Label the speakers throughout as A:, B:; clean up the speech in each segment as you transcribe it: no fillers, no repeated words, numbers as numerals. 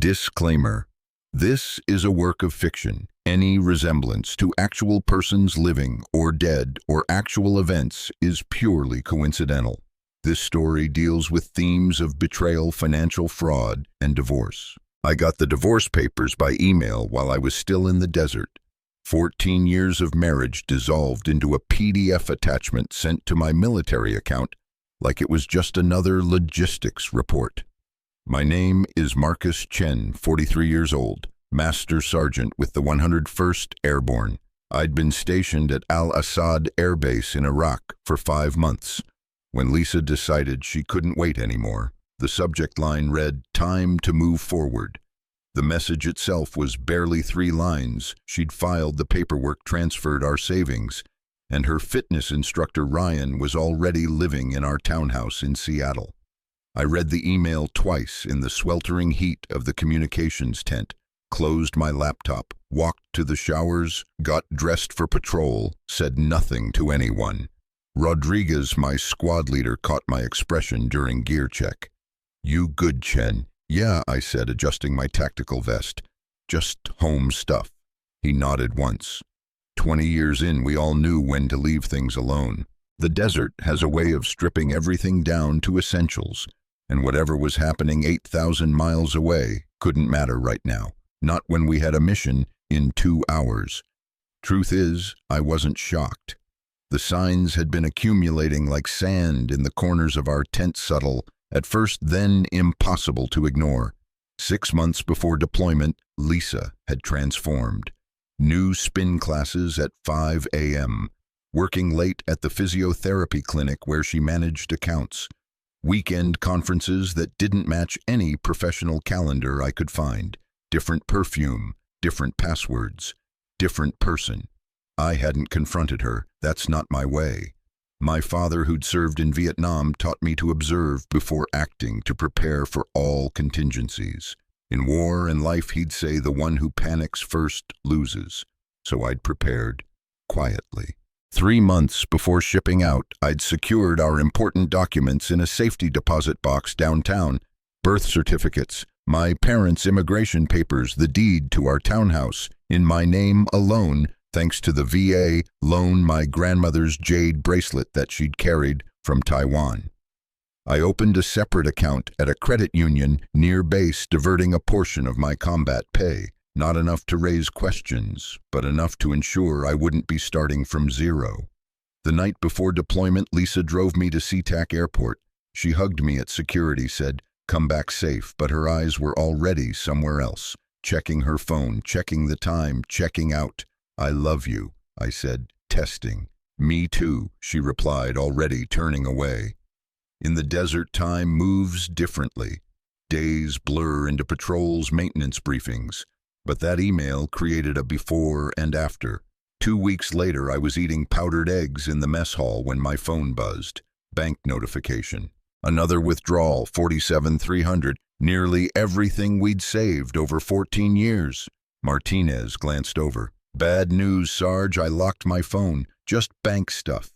A: Disclaimer. This is a work of fiction. Any resemblance to actual persons living or dead or actual events is purely coincidental. This story deals with themes of betrayal, financial fraud, and divorce. I got the divorce papers by email while I was still in the desert. 14 years of marriage dissolved into a PDF attachment sent to my military account like it was just another logistics report. My name is Marcus Chen, 43 years old, Master Sergeant with the 101st Airborne. I'd been stationed at Al-Assad Air Base in Iraq for 5 months. When Lisa decided she couldn't wait anymore, the subject line read, "Time to move forward." The message itself was barely 3 lines. She'd filed the paperwork, transferred our savings, and her fitness instructor Ryan was already living in our townhouse in Seattle. I read the email twice in the sweltering heat of the communications tent, closed my laptop, walked to the showers, got dressed for patrol, said nothing to anyone. Rodriguez, my squad leader, caught my expression during gear check. "You good, Chen?" "Yeah," I said, adjusting my tactical vest. "Just home stuff." He nodded once. 20 years in, we all knew when to leave things alone. The desert has a way of stripping everything down to essentials, and whatever was happening 8,000 miles away couldn't matter right now. Not when we had a mission in 2 hours. Truth is, I wasn't shocked. The signs had been accumulating like sand in the corners of our tent, subtle, at first, then impossible to ignore. 6 months before deployment, Lisa had transformed. New spin classes at 5 a.m., working late at the physiotherapy clinic where she managed accounts, weekend conferences that didn't match any professional calendar I could find, different perfume, different passwords, different person. I hadn't confronted her. That's not my way. My father, who'd served in Vietnam, taught me to observe before acting, to prepare for all contingencies. In war and life, he'd say the one who panics first loses. So I'd prepared, quietly. 3 months before shipping out, I'd secured our important documents in a safety deposit box downtown. Birth certificates, my parents' immigration papers, the deed to our townhouse, in my name alone, thanks to the VA loan, my grandmother's jade bracelet that she'd carried from Taiwan. I opened a separate account at a credit union near base, diverting a portion of my combat pay. Not enough to raise questions, but enough to ensure I wouldn't be starting from zero. The night before deployment, Lisa drove me to SeaTac Airport. She hugged me at security, said, "Come back safe," but her eyes were already somewhere else, checking her phone, checking the time, checking out. "I love you," I said, testing. "Me too," she replied, already turning away. In the desert, time moves differently. Days blur into patrols, maintenance briefings. But that email created a before and after. 2 weeks later, I was eating powdered eggs in the mess hall when my phone buzzed. Bank notification. Another withdrawal, $47,300, nearly everything we'd saved over 14 years. Martinez glanced over. "Bad news, Sarge." I locked my phone. "Just bank stuff."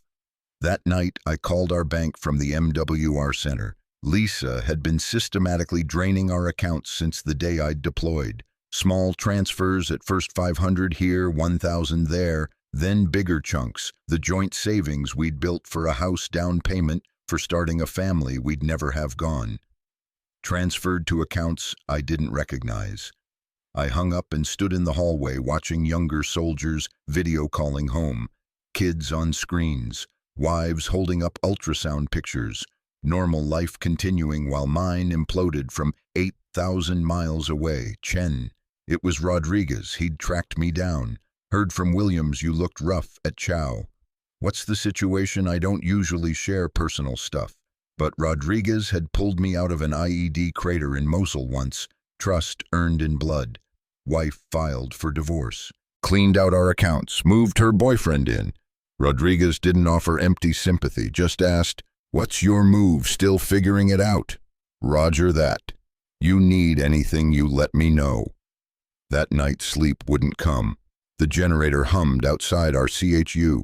A: That night, I called our bank from the MWR Center. Lisa had been systematically draining our accounts since the day I'd deployed. Small transfers, at first 500 here, 1,000 there, then bigger chunks, the joint savings we'd built for a house down payment for starting a family we'd never have gone. Transferred to accounts I didn't recognize. I hung up and stood in the hallway watching younger soldiers video calling home, kids on screens, wives holding up ultrasound pictures, normal life continuing while mine imploded from 8,000 miles away. Chen. It was Rodriguez. He'd tracked me down. "Heard from Williams you looked rough at Chow." "What's the situation?" I don't usually share personal stuff, but Rodriguez had pulled me out of an IED crater in Mosul once. Trust earned in blood. Wife filed for divorce. Cleaned out our accounts, moved her boyfriend in. Rodriguez didn't offer empty sympathy, just asked, "What's your move? Still figuring it out?" "Roger that. You need anything, you let me know." That night, sleep wouldn't come. The generator hummed outside our CHU.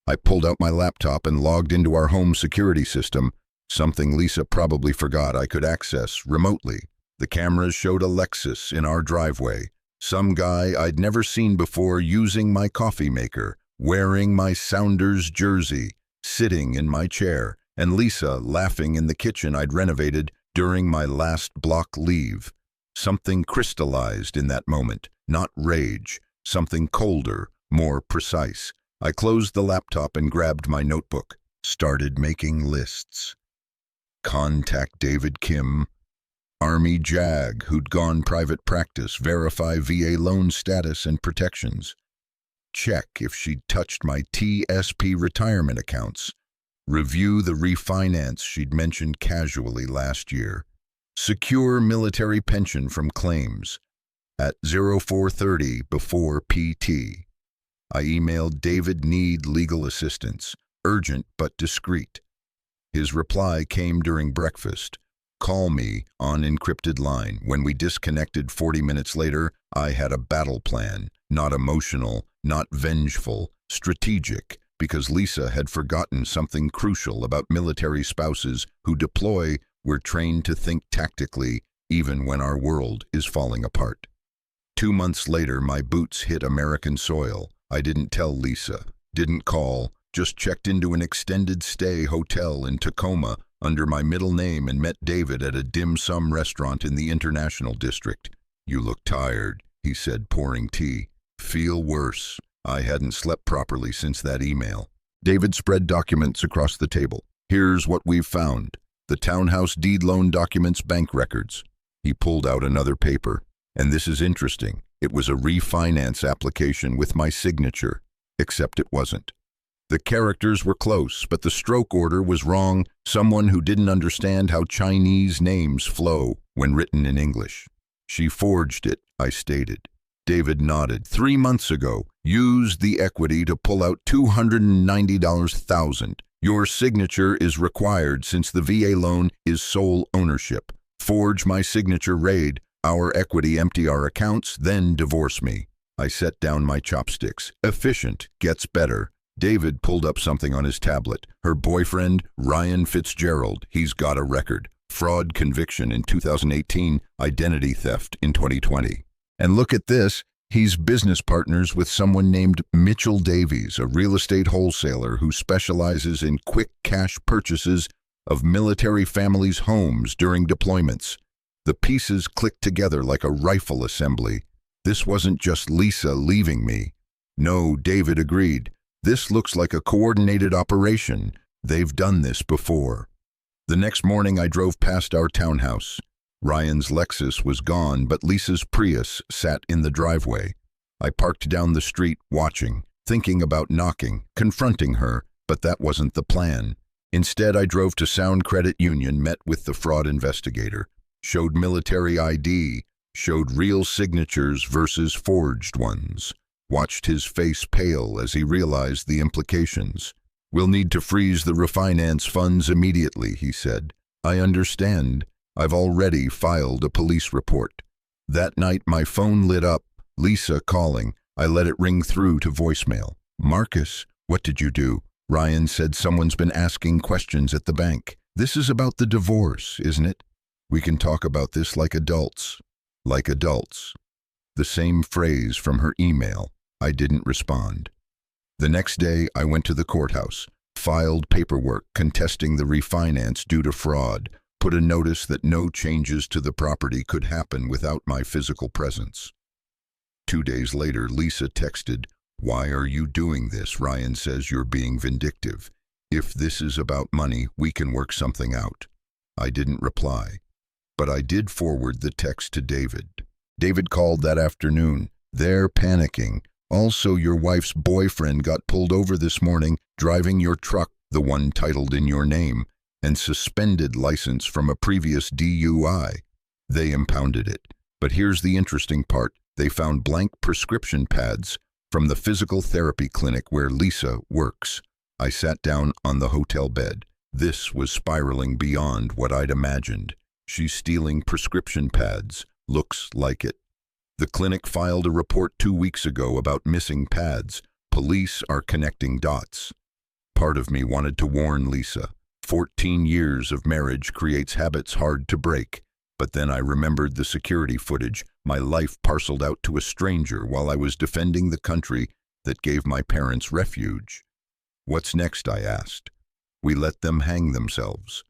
A: I pulled out my laptop and logged into our home security system, something Lisa probably forgot I could access remotely. The cameras showed a Lexus in our driveway. Some guy I'd never seen before using my coffee maker, wearing my Sounders jersey, sitting in my chair, and Lisa laughing in the kitchen I'd renovated during my last block leave. Something crystallized in that moment, not rage, something colder, more precise. I closed the laptop and grabbed my notebook, started making lists. Contact David Kim, Army JAG, who'd gone private practice, verify VA loan status and protections. Check if she'd touched my TSP retirement accounts. Review the refinance she'd mentioned casually last year. Secure military pension from claims. At 0430 before PT. I emailed David need legal assistance, urgent but discreet. His reply came during breakfast. Call me on encrypted line. When we disconnected 40 minutes later, I had a battle plan, not emotional, not vengeful, strategic, because Lisa had forgotten something crucial about military spouses who deploy. We're trained to think tactically, even when our world is falling apart. 2 months later, my boots hit American soil. I didn't tell Lisa, didn't call, just checked into an extended stay hotel in Tacoma under my middle name and met David at a dim sum restaurant in the International District. You look tired, he said, pouring tea. Feel worse. I hadn't slept properly since that email. David spread documents across the table. Here's what we've found. The townhouse deed loan documents, bank records. He pulled out another paper. And this is interesting. It was a refinance application with my signature, except it wasn't. The characters were close, but the stroke order was wrong. Someone who didn't understand how Chinese names flow when written in English. She forged it, I stated. David nodded. 3 months ago, used the equity to pull out $290,000. Your signature is required since the VA loan is sole ownership. Forge my signature, raid our equity, empty our accounts, then divorce me. I set down my chopsticks. Efficient gets better. David pulled up something on his tablet. Her boyfriend, Ryan Fitzgerald, he's got a record. Fraud conviction in 2018, identity theft in 2020. And look at this, he's business partners with someone named Mitchell Davies, a real estate wholesaler who specializes in quick cash purchases of military families' homes during deployments. The pieces clicked together like a rifle assembly. This wasn't just Lisa leaving me. No, David agreed. This looks like a coordinated operation. They've done this before. The next morning I drove past our townhouse. Ryan's Lexus was gone, but Lisa's Prius sat in the driveway. I parked down the street, watching, thinking about knocking, confronting her, but that wasn't the plan. Instead, I drove to Sound Credit Union, met with the fraud investigator, showed military ID, showed real signatures versus forged ones, watched his face pale as he realized the implications. We'll need to freeze the refinance funds immediately, he said. I understand. I've already filed a police report. That night, my phone lit up, Lisa calling. I let it ring through to voicemail. Marcus, what did you do? Ryan said someone's been asking questions at the bank. This is about the divorce, isn't it? We can talk about this like adults. Like adults. The same phrase from her email. I didn't respond. The next day, I went to the courthouse, filed paperwork contesting the refinance due to fraud, put a notice that no changes to the property could happen without my physical presence. 2 days later, Lisa texted, "Why are you doing this? Ryan says you're being vindictive. If this is about money, we can work something out." I didn't reply, but I did forward the text to David. David called that afternoon. They're panicking. Also, your wife's boyfriend got pulled over this morning, driving your truck, the one titled in your name, and suspended license from a previous DUI. They impounded it. But here's the interesting part. They found blank prescription pads from the physical therapy clinic where Lisa works. I sat down on the hotel bed. This was spiraling beyond what I'd imagined. She's stealing prescription pads. Looks like it. The clinic filed a report 2 weeks ago about missing pads. Police are connecting dots. Part of me wanted to warn Lisa. 14 years of marriage creates habits hard to break. But then I remembered the security footage, my life parceled out to a stranger while I was defending the country that gave my parents refuge. What's next, I asked. We let them hang themselves.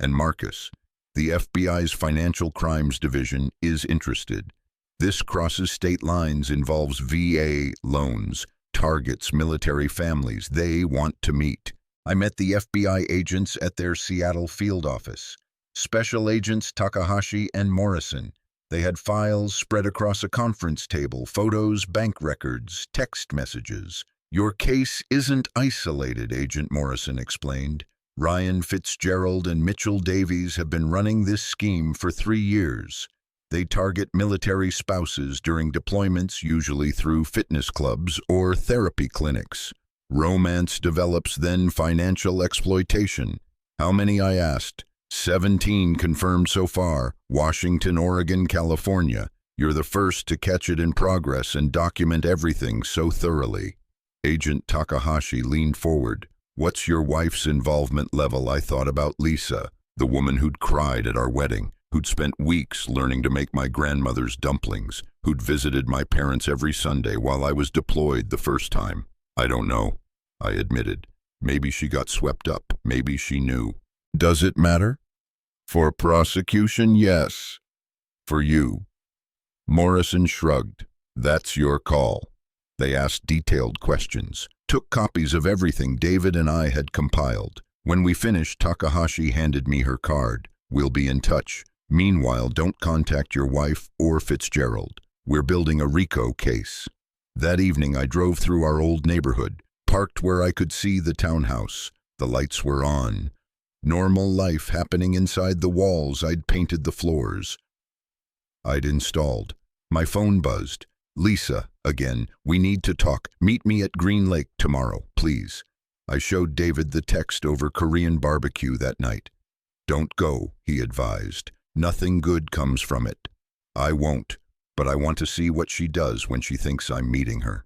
A: And Marcus, the FBI's Financial Crimes Division, is interested. This crosses state lines, involves VA loans, targets military families. They want to meet. I met the FBI agents at their Seattle field office. Special Agents Takahashi and Morrison. They had files spread across a conference table, photos, bank records, text messages. Your case isn't isolated, Agent Morrison explained. Ryan Fitzgerald and Mitchell Davies have been running this scheme for 3 years. They target military spouses during deployments, usually through fitness clubs or therapy clinics. Romance develops, then financial exploitation. How many, I asked. 17 confirmed so far. Washington, Oregon, California. You're the first to catch it in progress and document everything so thoroughly. Agent Takahashi leaned forward. What's your wife's involvement level? I thought about Lisa, the woman who'd cried at our wedding, who'd spent weeks learning to make my grandmother's dumplings, who'd visited my parents every Sunday while I was deployed the first time. I don't know, I admitted. Maybe she got swept up. Maybe she knew. Does it matter? For prosecution, yes. For you. Morrison shrugged. That's your call. They asked detailed questions, took copies of everything David and I had compiled. When we finished, Takahashi handed me her card. We'll be in touch. Meanwhile, don't contact your wife or Fitzgerald. We're building a RICO case. That evening, I drove through our old neighborhood, parked where I could see the townhouse. The lights were on. Normal life happening inside the walls. I'd painted the floors. I'd installed. My phone buzzed. Lisa, again, we need to talk. Meet me at Green Lake tomorrow, please. I showed David the text over Korean barbecue that night. Don't go, he advised. Nothing good comes from it. I won't, but I want to see what she does when she thinks I'm meeting her.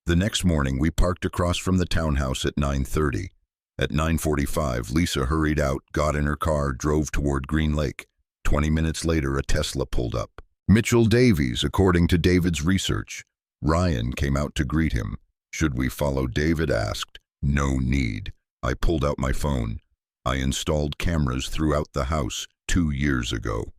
A: The next morning, we parked across from the townhouse at 9:30. At 9:45, Lisa hurried out, got in her car, drove toward Green Lake. 20 minutes later, a Tesla pulled up. Mitchell Davies, according to David's research. Ryan came out to greet him. Should we follow? David asked. No need. I pulled out my phone. I installed cameras throughout the house 2 years ago.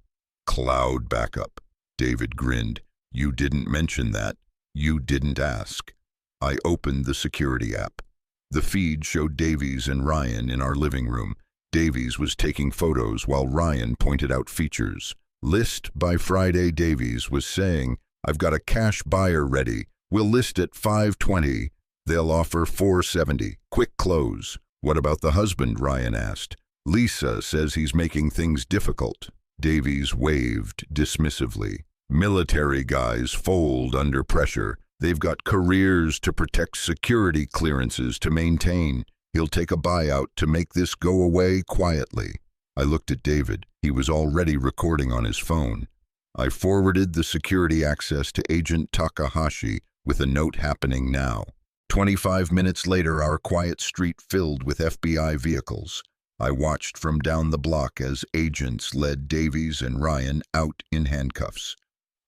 A: Cloud backup. David grinned. You didn't mention that. You didn't ask. I opened the security app. The feed showed Davies and Ryan in our living room. Davies was taking photos while Ryan pointed out features. List by Friday, Davies was saying, I've got a cash buyer ready. We'll list at $520. They'll offer $470. Quick close. What about the husband? Ryan asked. Lisa says he's making things difficult. Davies waved dismissively. Military guys fold under pressure. They've got careers to protect, security clearances to maintain. He'll take a buyout to make this go away quietly. I looked at David. He was already recording on his phone. I forwarded the security access to Agent Takahashi with a note happening now. 25 minutes later, our quiet street filled with FBI vehicles. I watched from down the block as agents led Davies and Ryan out in handcuffs.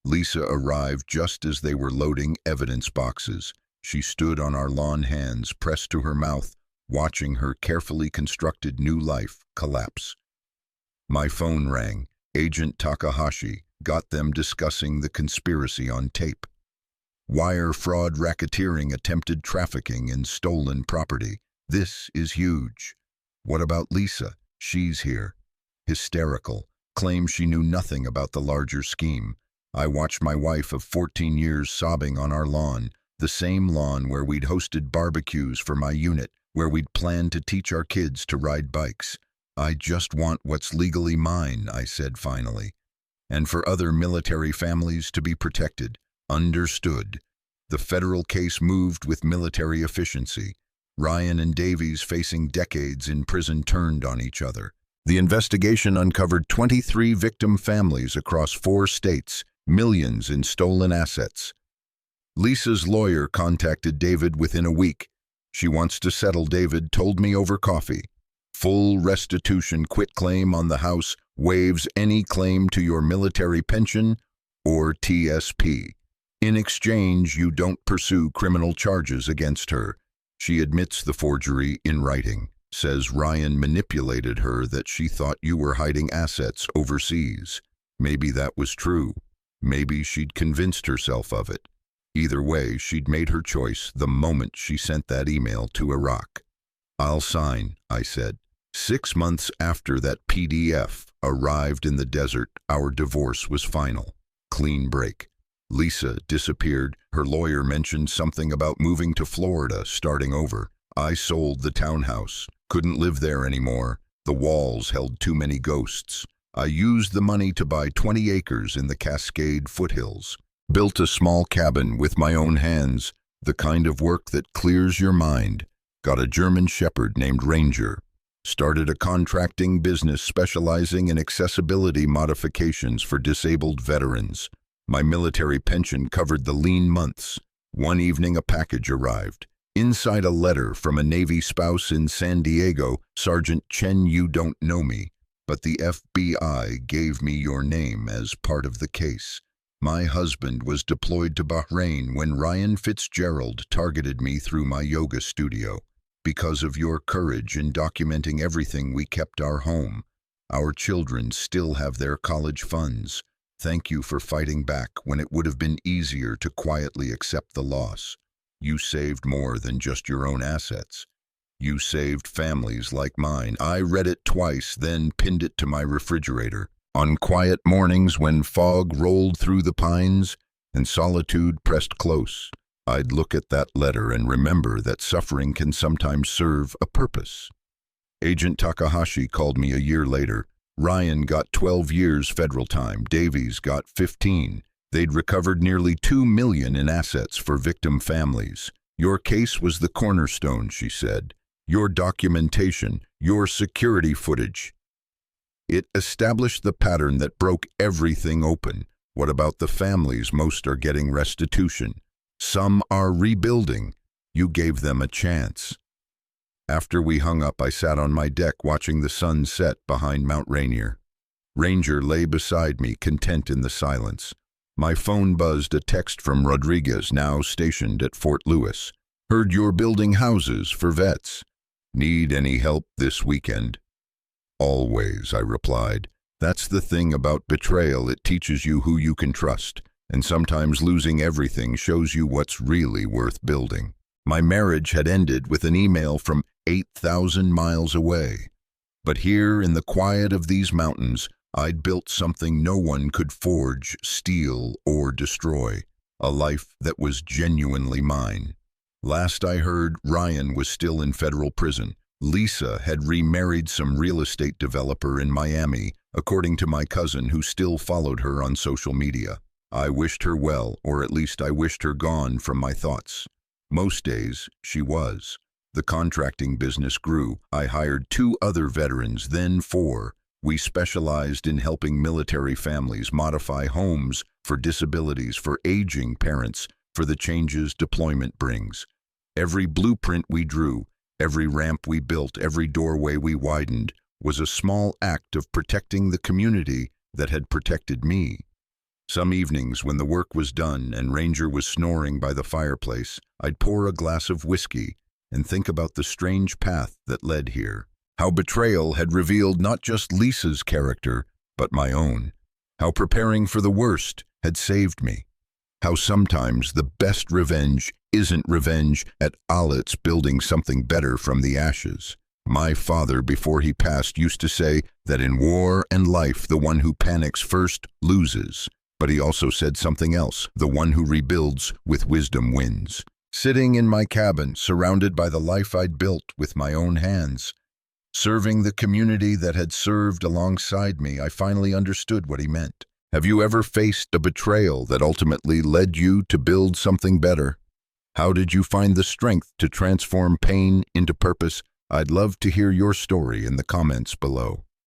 A: Lisa arrived just as they were loading evidence boxes. She stood on our lawn, hands pressed to her mouth, watching her carefully constructed new life collapse. My phone rang. Agent Takahashi got them discussing the conspiracy on tape. Wire fraud, racketeering, attempted trafficking, and stolen property. This is huge. What about Lisa? She's here. Hysterical. Claims she knew nothing about the larger scheme. I watched my wife of 14 years sobbing on our lawn, the same lawn where we'd hosted barbecues for my unit, where we'd planned to teach our kids to ride bikes. I just want what's legally mine, I said finally. And for other military families to be protected. Understood. The federal case moved with military efficiency. Ryan and Davies, facing decades in prison, turned on each other. The investigation uncovered 23 victim families across 4 states, millions in stolen assets. Lisa's lawyer contacted David within a week. She wants to settle, David told me over coffee. full restitution quitclaim on the house, waives any claim to your military pension or TSP. In exchange, you don't pursue criminal charges against her. She admits the forgery in writing, says Ryan manipulated her that she thought you were hiding assets overseas. Maybe that was true. Maybe she'd convinced herself of it. Either way, she'd made her choice the moment she sent that email to Iraq. I'll sign, I said. 6 months after that PDF arrived in the desert, our divorce was final. Clean break. Lisa disappeared. Her lawyer mentioned something about moving to Florida, starting over. I sold the townhouse. Couldn't live there anymore. The walls held too many ghosts. I used the money to buy 20 acres in the Cascade foothills. Built a small cabin with my own hands, the kind of work that clears your mind. Got a German Shepherd named Ranger. Started a contracting business specializing in accessibility modifications for disabled veterans. My military pension covered the lean months. One evening a package arrived. Inside a letter from a Navy spouse in San Diego, Sergeant Chen, you don't know me, but the FBI gave me your name as part of the case. My husband was deployed to Bahrain when Ryan Fitzgerald targeted me through my yoga studio. Because of your courage in documenting everything, we kept our home. Our children still have their college funds. Thank you for fighting back when it would have been easier to quietly accept the loss. You saved more than just your own assets. You saved families like mine. I read it twice, then pinned it to my refrigerator. On quiet mornings when fog rolled through the pines and solitude pressed close, I'd look at that letter and remember that suffering can sometimes serve a purpose. Agent Takahashi called me a year later. Ryan got 12 years federal time. Davies got 15. They'd recovered nearly $2 million in assets for victim families. Your case was the cornerstone, she said. Your documentation, your security footage. It established the pattern that broke everything open. What about the families? Most are getting restitution. Some are rebuilding. You gave them a chance. After we hung up, I sat on my deck watching the sun set behind Mount Rainier. Ranger lay beside me, content in the silence. My phone buzzed, a text from Rodriguez, now stationed at Fort Lewis. Heard you're building houses for vets. Need any help this weekend? Always, I replied. That's the thing about betrayal. It teaches you who you can trust, and sometimes losing everything shows you what's really worth building. My marriage had ended with an email from 8,000 miles away. But here in the quiet of these mountains, I'd built something no one could forge, steal, or destroy. A life that was genuinely mine. Last I heard, Ryan was still in federal prison. Lisa had remarried some real estate developer in Miami, according to my cousin who still followed her on social media. I wished her well, or at least I wished her gone from my thoughts. Most days, she was. The contracting business grew. I hired 2 other veterans, then 4. We specialized in helping military families modify homes for disabilities, for aging parents, for the changes deployment brings. Every blueprint we drew, every ramp we built, every doorway we widened was a small act of protecting the community that had protected me. Some evenings when the work was done and Ranger was snoring by the fireplace, I'd pour a glass of whiskey and think about the strange path that led here. How betrayal had revealed not just Lisa's character, but my own. How preparing for the worst had saved me. How sometimes the best revenge isn't revenge at all, it's building something better from the ashes. My father, before he passed, used to say that in war and life, the one who panics first loses. But he also said something else: the one who rebuilds with wisdom wins. Sitting in my cabin, surrounded by the life I'd built with my own hands, serving the community that had served alongside me, I finally understood what he meant. Have you ever faced a betrayal that ultimately led you to build something better? How did you find the strength to transform pain into purpose? I'd love to hear your story in the comments below.